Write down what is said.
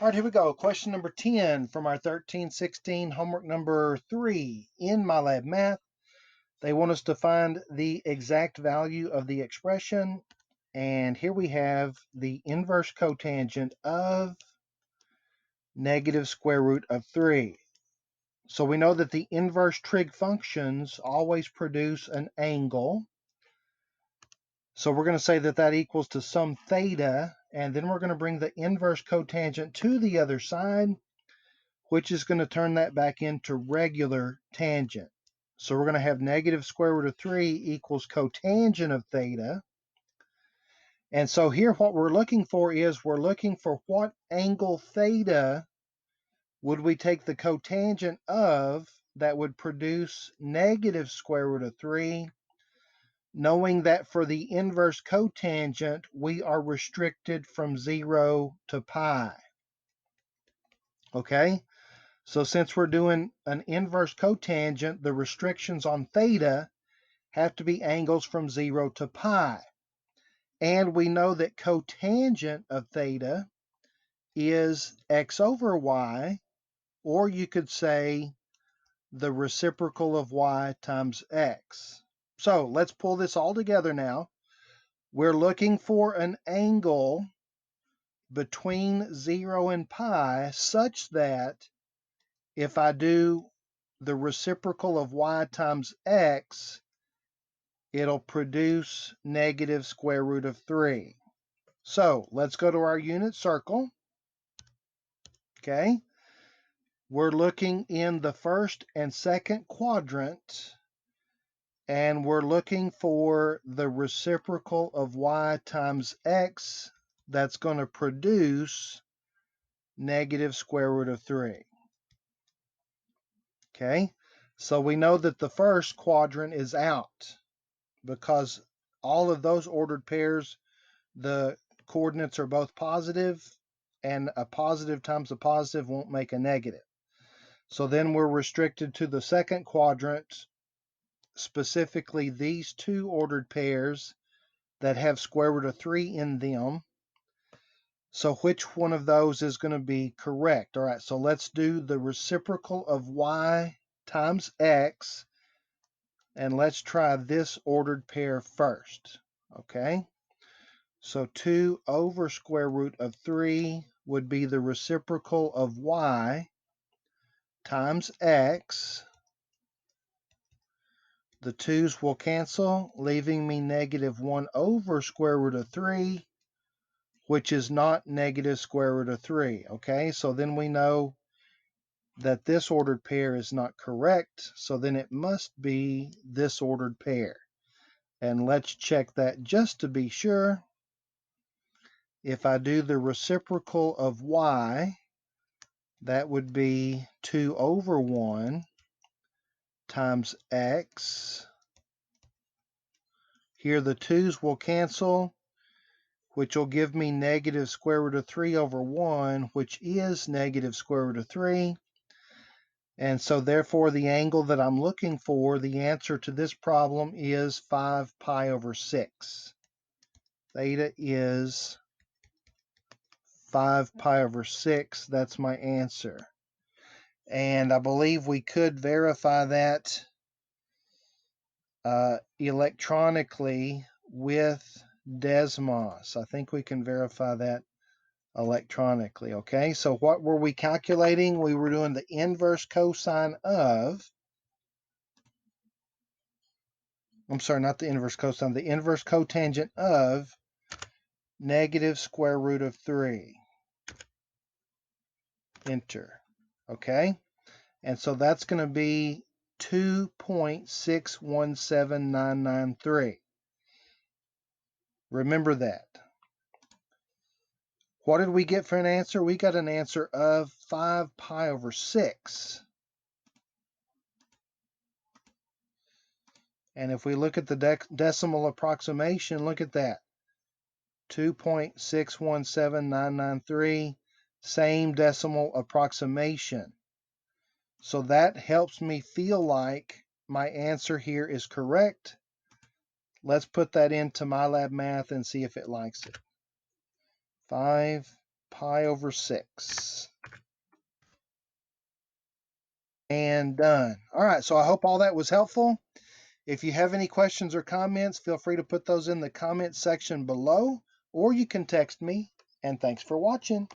All right, here we go. Question number 10 from our 1316 homework number 3 in MyLab Math. They want us to find the exact value of the expression. And here we have the inverse cotangent of negative square root of 3. So we know that the inverse trig functions always produce an angle. So we're going to say that that equals to some theta, and then we're going to bring the inverse cotangent to the other side, which is going to turn that back into regular tangent. So we're going to have negative square root of 3 equals cotangent of theta. And so here what we're looking for is we're looking for what angle theta would we take the cotangent of that would produce negative square root of 3, knowing that for the inverse cotangent, we are restricted from 0 to pi. Okay? So since we're doing an inverse cotangent, the restrictions on theta have to be angles from 0 to pi. And we know that cotangent of theta is x over y, or you could say the reciprocal of y times x. So let's pull this all together now. We're looking for an angle between 0 and pi such that if I do the reciprocal of y times x, it'll produce negative square root of 3. So let's go to our unit circle. Okay. We're looking in the first and second quadrant, and we're looking for the reciprocal of y times x that's going to produce negative square root of 3. Okay, so we know that the first quadrant is out because all of those ordered pairs, the coordinates are both positive, and a positive times a positive won't make a negative. So then we're restricted to the second quadrant, specifically these two ordered pairs that have square root of 3 in them. So which one of those is going to be correct? All right, so let's do the reciprocal of y times x, and let's try this ordered pair first. Okay, so 2 over square root of 3 would be the reciprocal of y times x. The 2's will cancel, leaving me negative 1 over square root of 3, which is not negative square root of 3. Okay, so then we know that this ordered pair is not correct, so then it must be this ordered pair. And let's check that just to be sure. If I do the reciprocal of y, that would be 2 over 1 times x. Here the 2's will cancel, which will give me negative square root of 3 over 1, which is negative square root of 3. And so therefore the angle that I'm looking for, the answer to this problem is 5 pi over 6. Theta is 5 pi over 6. That's my answer. And I believe we could verify that electronically with Desmos. I think we can verify that electronically. Okay, so what were we calculating? We were doing the inverse cosine of, I'm sorry, not the inverse cosine, the inverse cotangent of negative square root of 3. Enter. Okay, and so that's going to be 2.617993. Remember that. What did we get for an answer? We got an answer of 5 pi over 6. And if we look at the decimal approximation, look at that. 2.617993, same decimal approximation. So that helps me feel like my answer here is correct. Let's put that into MyLab Math and see if it likes it. 5 pi over 6. And done. All right, so I hope all that was helpful. If you have any questions or comments, feel free to put those in the comment section below, or you can text me. And thanks for watching.